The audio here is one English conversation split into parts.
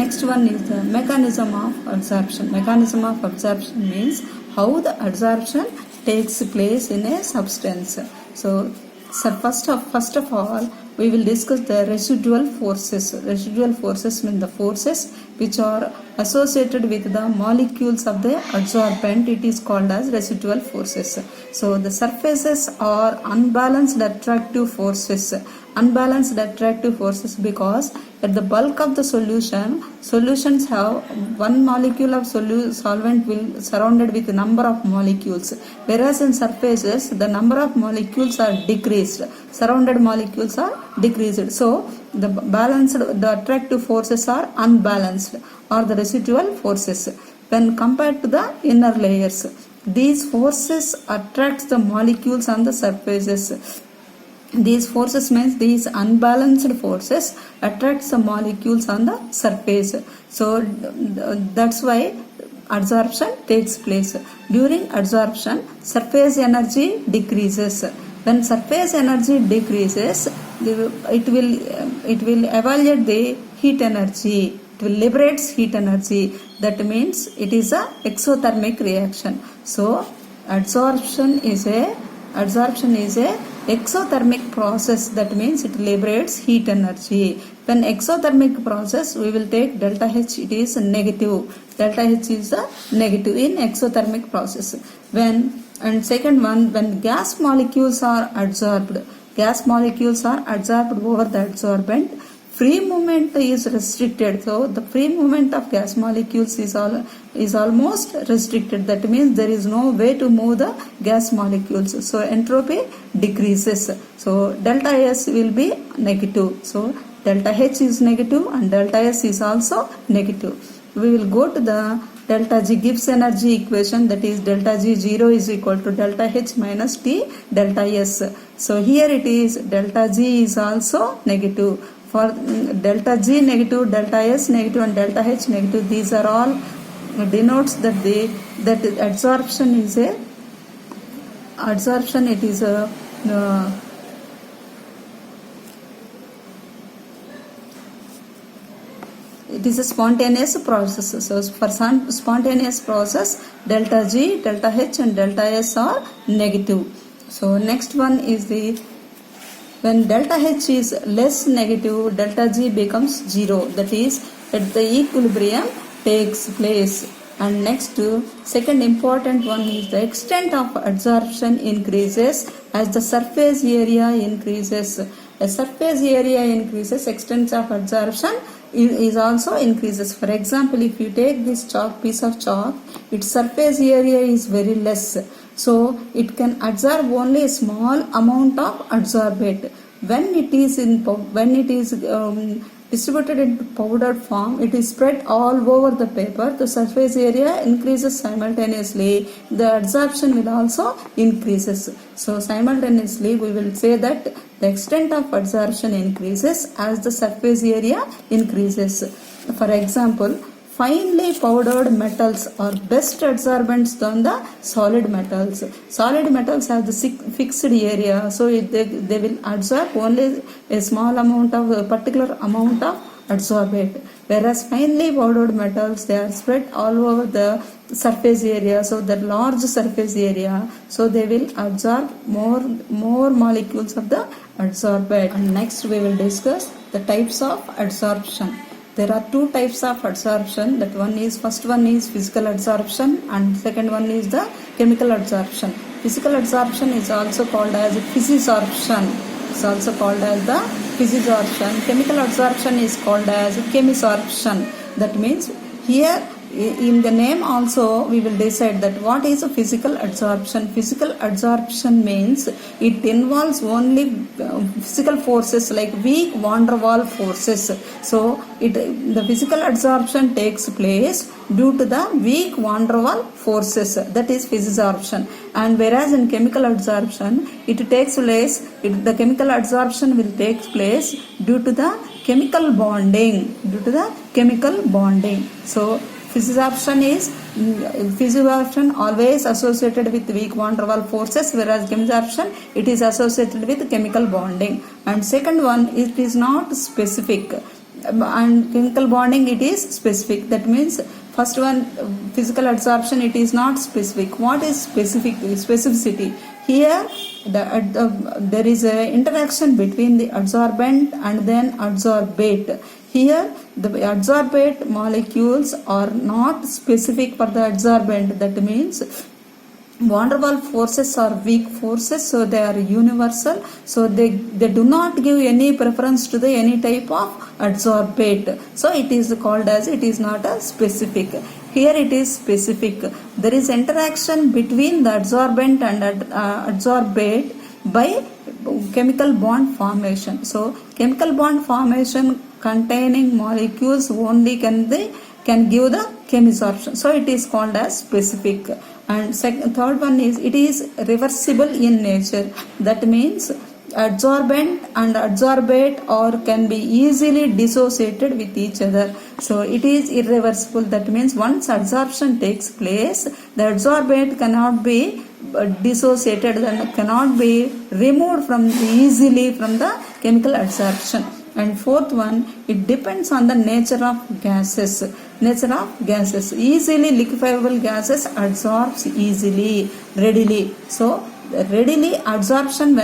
next one is the mechanism of absorption. Mechanism of absorption means how the absorption takes place in a substance. So first of all, we will discuss the residual forces. Residual forces mean the forces which are associated with the molecules of the adsorbent. It is called as residual forces. So the surfaces are unbalanced attractive forces. Unbalanced attractive forces because at the bulk of the solutions have one molecule of solvent will surrounded with a number of molecules, whereas in surfaces the number of molecules are decreased, surrounded molecules are decreased. So the attractive forces are unbalanced, or the residual forces when compared to the inner layers. These forces attract the molecules on the surfaces. These forces means these unbalanced forces attracts the molecules on the surface. So that's why adsorption takes place. During adsorption, surface energy decreases. When surface energy decreases, it will evaluate the heat energy. It will liberate heat energy. That means it is a exothermic reaction. So adsorption is a exothermic process. That means it liberates heat energy. When exothermic process, we will take delta H, it is negative. Delta H is a negative in exothermic process. And second one, when gas molecules are adsorbed over the adsorbent, free movement is restricted. So the free movement of gas molecules is almost restricted. That means there is no way to move the gas molecules. So entropy decreases. So delta S will be negative. So delta H is negative and delta S is also negative. We will go to the delta G Gibbs energy equation, that is delta G 0 is equal to delta H minus T delta S. So here it is delta G is also negative. For delta G negative, delta S negative and delta H negative, these are all denotes that adsorption it is a spontaneous process. So for some spontaneous process, delta G, delta H and delta S are negative. So next one is when delta H is less negative, delta G becomes 0. That is, at the equilibrium takes place. And next, second important one is the extent of adsorption increases as the surface area increases. As surface area increases, extent of adsorption is also increases. For example, if you take this piece of chalk, its surface area is very less. So it can absorb only a small amount of adsorbate. When it is distributed into powdered form, it is spread all over the paper. The surface area increases simultaneously. The adsorption will also increases. So simultaneously we will say that the extent of adsorption increases as the surface area increases. For example, finely powdered metals are best adsorbents than the solid metals. Solid metals have the fixed area, so they will adsorb only a small amount of a particular amount of adsorbate. Whereas finely powdered metals, they are spread all over the surface area, so the large surface area, so they will absorb more molecules of the adsorbate. And next we will discuss the types of adsorption. There are two types of adsorption. First one is physical adsorption and second one is the chemical adsorption. Physical adsorption is also called as physisorption. It's also called as the physisorption. Chemical adsorption is called as chemisorption. That means here in the name also we will decide that what is a physical adsorption. Physical adsorption means it involves only physical forces like weak van der Waals forces. So the physical adsorption takes place due to the weak van der Waals forces, that is physisorption. And whereas in chemical adsorption the chemical adsorption will take place due to the chemical bonding. So physisorption always associated with weak van der Waals forces, whereas chemisorption it is associated with chemical bonding. And second one, it is not specific. and chemical bonding it is specific. That means first one, physical adsorption, it is not specific. What is specificity? Here there is a interaction between the adsorbent and then adsorbate. Here the adsorbate molecules are not specific for the adsorbent. That means van der Waals forces are weak forces, so they are universal, so they do not give any preference to the any type of adsorbate, so it is called as, it is not a specific. Here it is specific. There is interaction between the adsorbent and adsorbate by chemical bond formation. So chemical bond formation containing molecules only can give the chemisorption, so it is called as specific. And third one is, it is reversible in nature. That means adsorbent and adsorbate or can be easily dissociated with each other, so it is irreversible. That means once adsorption takes place, the adsorbate cannot be dissociated and cannot be removed easily from the chemical adsorption. And fourth one, it depends on the nature of gases. Easily liquefiable gases adsorbs easily, readily. So readily adsorption,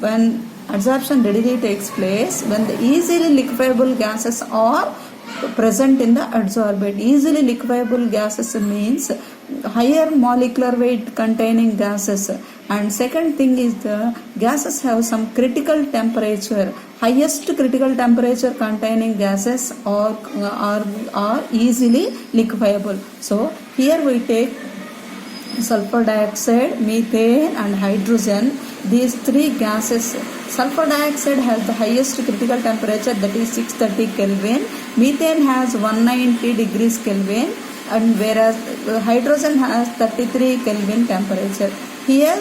when adsorption readily takes place when the easily liquefiable gases are present in the adsorbate. Easily liquefiable gases means higher molecular weight containing gases. And second thing is, the gases have some critical temperature. Highest critical temperature containing gases are easily liquefiable. So here we take sulfur dioxide, methane and hydrogen. These three gases, sulfur dioxide has the highest critical temperature, that is 630 Kelvin. Methane has 190 degrees Kelvin, and whereas hydrogen has 33 Kelvin temperature. Here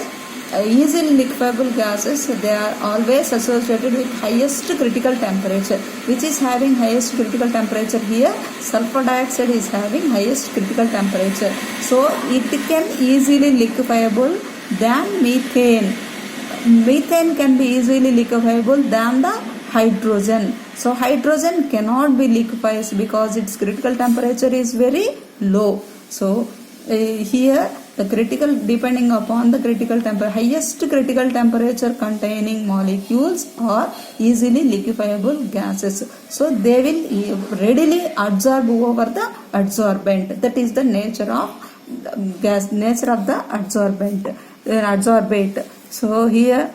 easily liquefiable gases, they are always associated with highest critical temperature. Which is having highest critical temperature? Here sulfur dioxide is having highest critical temperature, so it can easily liquefiable than methane. Methane can be easily liquefiable than the hydrogen. So hydrogen cannot be liquefied because its critical temperature is very low. So here the critical, depending upon the critical temperature, highest critical temperature containing molecules are easily liquefiable gases, so they will readily absorb over the adsorbent. That is the nature of nature of the adsorbate. So here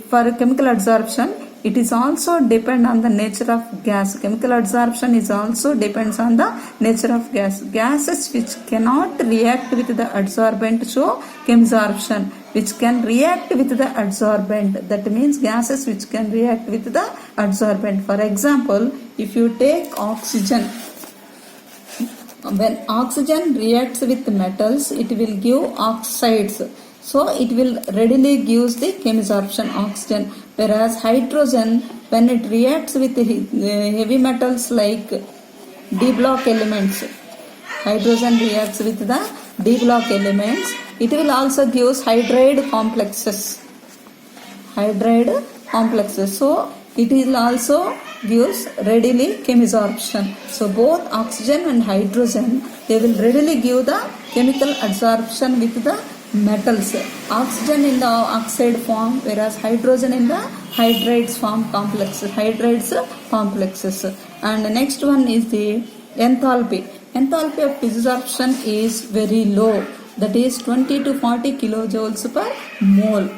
for chemical adsorption, it is also depend on the nature of gas. Chemical adsorption is also depends on the nature of gas. Gases which cannot react with the adsorbent show chemisorption. Which can react with the adsorbent. That means gases which can react with the adsorbent. For example, if you take oxygen, when oxygen reacts with metals, it will give oxides. So it will readily gives the chemisorption, oxygen. Whereas hydrogen, when it reacts with heavy metals like D block elements, hydrogen reacts with the D block elements, it will also gives hydride complexes. So it will also gives readily chemisorption. So both oxygen and hydrogen, they will readily give the chemical adsorption with the metals. Oxygen in the oxide form, whereas hydrogen in the hydrides complexes. And the next one is the enthalpy. Enthalpy of desorption is very low, that is 20 to 40 kilojoules per mole,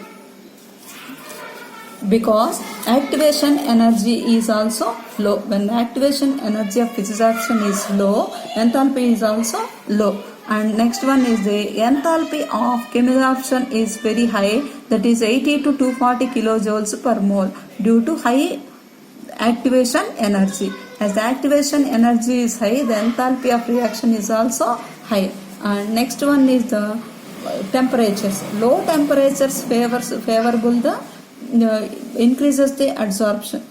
because activation energy is also low. When the activation energy of desorption is low, enthalpy is also low. And next one is the enthalpy of chemisorption is very high, that is 80 to 240 kilojoules per mole, due to high activation energy. As the activation energy is high, the enthalpy of reaction is also high. And next one is the temperatures. Low temperatures favorable the increases the adsorption.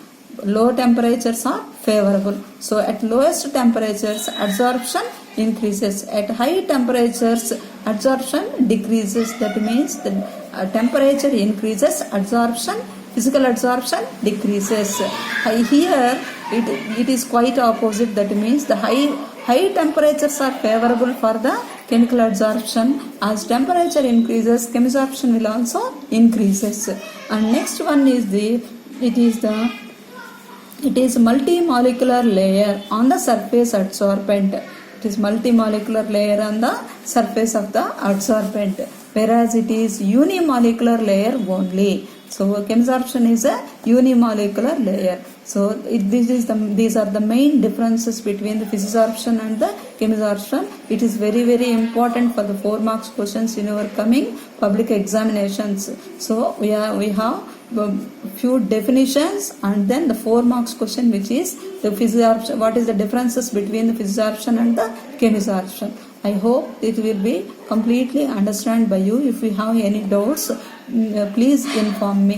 Low temperatures are favorable. So at lowest temperatures, adsorption increases. At high temperatures, adsorption decreases. That means the temperature increases, physical adsorption decreases. Here it is quite opposite. That means the high temperatures are favorable for the chemical adsorption. As temperature increases, chemisorption will also increases. And next one is it is multimolecular layer on the surface adsorbent. It is multimolecular layer on the surface of the adsorbent, whereas it is unimolecular layer only. So chemisorption is a unimolecular layer. So these are the main differences between the physisorption and the chemisorption. It is very, very important for the 4 marks questions in our coming public examinations. So we have few definitions and then the 4 marks question, which is the physisorption. What is the differences between the physisorption and the chemisorption? I hope it will be completely understood by you. If you have any doubts, please inform me.